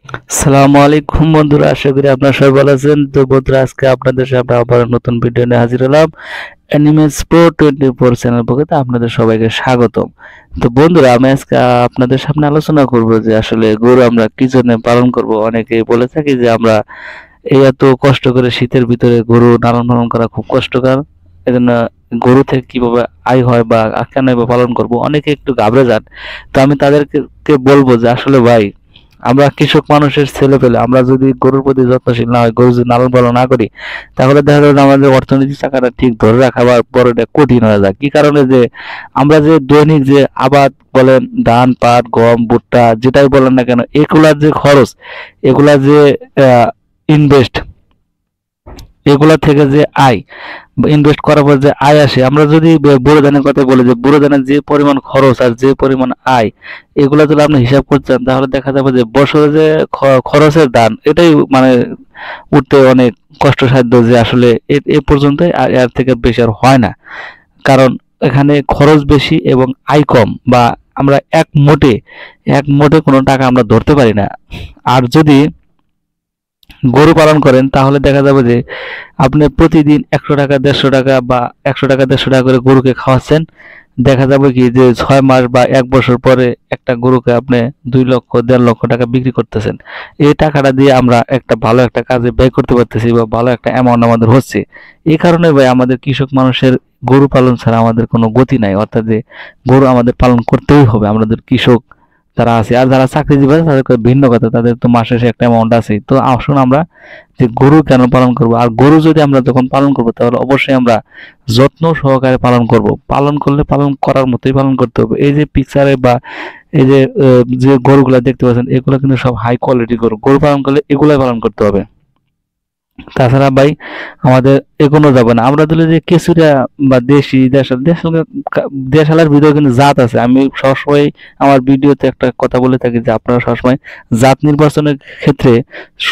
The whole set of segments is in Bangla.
আসসালামু আলাইকুম বন্ধুরা, আশা করি আপনারা সবাই ভালো আছেন। তো বন্ধুরা, আজকে আপনাদের সামনে আবার নতুন ভিডিও নিয়ে হাজির হলাম। অ্যানিমেলস প্রো 24 চ্যানেল পক্ষ থেকে আপনাদের সবাইকে স্বাগতম। তো বন্ধুরা, আমি আজকে আপনাদের সামনে আলোচনা করব যে আসলে গরু আমরা কি জন্য পালন করব। অনেকেই বলে থাকি যে আমরা এই এত কষ্ট করে শীতের ভিতরে গরু লালন পালন করা খুব কষ্টকর, এজন্য গরু থেকে কিভাবে আয় হয় বা কেন এভাবে পালন করব, অনেকে একটু ঘাবড়ে যান। তো আমি তাদেরকে বলবো যে আসলে ভাই, আমরা কৃষক মানুষের ছেলে পেলে আমরা যদি গরুর প্রতি যত্নশীল না হয়, গরু যদি লালন পালন না করি, তাহলে দেখা যাবে আমাদের অর্থনৈতিক চাকাটা ঠিক ধরে রাখা বা বড়টা কঠিন হয়ে যায়। কি কারণে যে আমরা যে দৈনিক যে আবাদ বলেন, ধান পাট গম ভুট্টা যেটাই বলেন না কেন, এগুলার যে খরচ, এগুলা যে ইনভেস্ট, এগুলা থেকে যে আয়, ইনভেস্ট করার পর যে আয় আসে, আমরা যদি বুড়ো ধানের কথা বলি যে বুড়ো ধানের যে পরিমাণ খরচ আর যে পরিমাণ আয়, এগুলা যদি আপনি হিসাব করতে চান তাহলে দেখা যাবে যে বছরে যে খরচের দান, এটাই মানে উঠতে অনেক কষ্টসাধ্য, যে আসলে এ পর্যন্ত আর এর থেকে বেশি আর হয় না। কারণ এখানে খরচ বেশি এবং আয় কম, বা আমরা এক মোটে কোনো টাকা আমরা ধরতে পারি না। আর যদি গরু পালন করেন তাহলে দেখা যাবে যে আপনি প্রতিদিন 100 টাকা 150 টাকা বা 100 টাকা 150 টাকা করে গরুকে খাওয়াচ্ছেন। দেখা যাবে কি যে 6 মাস বা 1 বছর পরে একটা গরুকে আপনি 2 লক্ষ 1.5 লক্ষ টাকা বিক্রি করতেছেন। এই টাকাটা দিয়ে আমরা একটা ভালো একটা কাজে ব্যয় করতে পারতেছি বা ভালো একটা অ্যামাউন্ট আমাদের হচ্ছে। এই কারণে ভাই আমাদের কৃষক মানুষের গরু পালন ছাড়া আমাদের কোনো গতি নাই, অর্থাৎ যে গরু আমাদের পালন করতেই হবে। আমাদের কৃষক যারা আছে আর যারা চাকরিজীবী আছে তাদের ভিন্ন কথা, তাদের তো মাসে শেষে একটা অ্যামাউন্ট আছে। তো আসুন আমরা যে গরু কেন পালন করব, আর গরু যদি আমরা যখন পালন করব তাহলে অবশ্যই আমরা যত্ন সহকারে পালন করব। পালন করলে পালন করার মতোই পালন করতে হবে। এই যে পিকচারে বা এই যে যে গরুগুলা দেখতে পাচ্ছেন, এগুলো কিন্তু সব হাই কোয়ালিটি গরু। গরু পালন করলে এগুলাই পালন করতে হবে। তাছাড়া ভাই আমাদের এগোনো যাবে না। আমরা দিলে যে কেঁচুরা বা দেশি দেশাল দেশাল দেশালের ভিতরে কিন্তু জাত আছে। আমি সবসময় আমার ভিডিওতে একটা কথা বলে থাকি যে আপনারা সবসময় জাত নির্বাচনের ক্ষেত্রে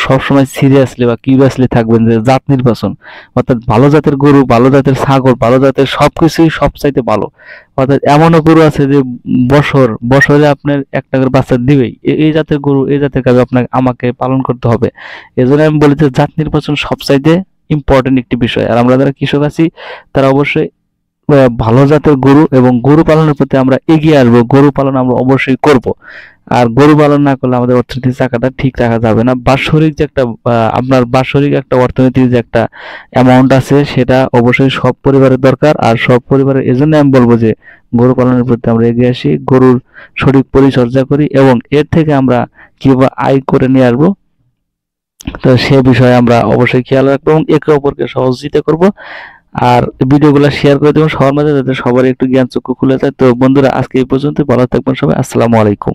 সবসময় সিরিয়াসলি বা কিউরিয়াসলি থাকবেন, যে জাত নির্বাচন, অর্থাৎ ভালো জাতের গরু, ভালো জাতের ছাগল, ভালো জাতের সবকিছুই সবচাইতে ভালো। অর্থাৎ এমনও গরু আছে যে বছরে আপনার একটা করে বাচ্চা দিবেই। এই জাতের গরু, এই জাতের গাভী আপনাকে আমাকে পালন করতে হবে। এজন্য আমি বলি যে জাত নির্বাচন সবচাইতে ইম্পর্টেন্ট একটি বিষয়। আর আমরা যারা কৃষক আছি তারা অবশ্যই ভালো জাতের গরু এবং গরু পালনের প্রতি আমরা এগিয়ে আসবো। গরু পালন আমরা অবশ্যই করব। আর গরু পালন না করলে আমাদের অর্থনৈতিক চাকাটা ঠিক রাখা যাবে না। বাৎসরিক যে একটা আপনার বাৎসরিক একটা অর্থনৈতিক যে একটা অ্যামাউন্ট আছে, সেটা অবশ্যই সব পরিবারের দরকার। আর সব পরিবারের এজন্য আমি বলবো যে গরু পালনের প্রতি আমরা এগিয়ে আসি, গরুর সঠিক পরিচর্যা করি এবং এর থেকে আমরা কিভাবে আয় করে নিয়ে আসবো, তো সে বিষয়ে আমরা অবশ্যই খেয়াল রাখবো এবং একে অপরকে সহযোগিতা করব। আর ভিডিওগুলো শেয়ার করে দেবেন সবার মাঝে, যাতে সবার একটু জ্ঞান চক্ষু খুলে যায়। তো বন্ধুরা, আজকে এই পর্যন্ত, ভালো থাকবেন সবাই। আসসালামু আলাইকুম।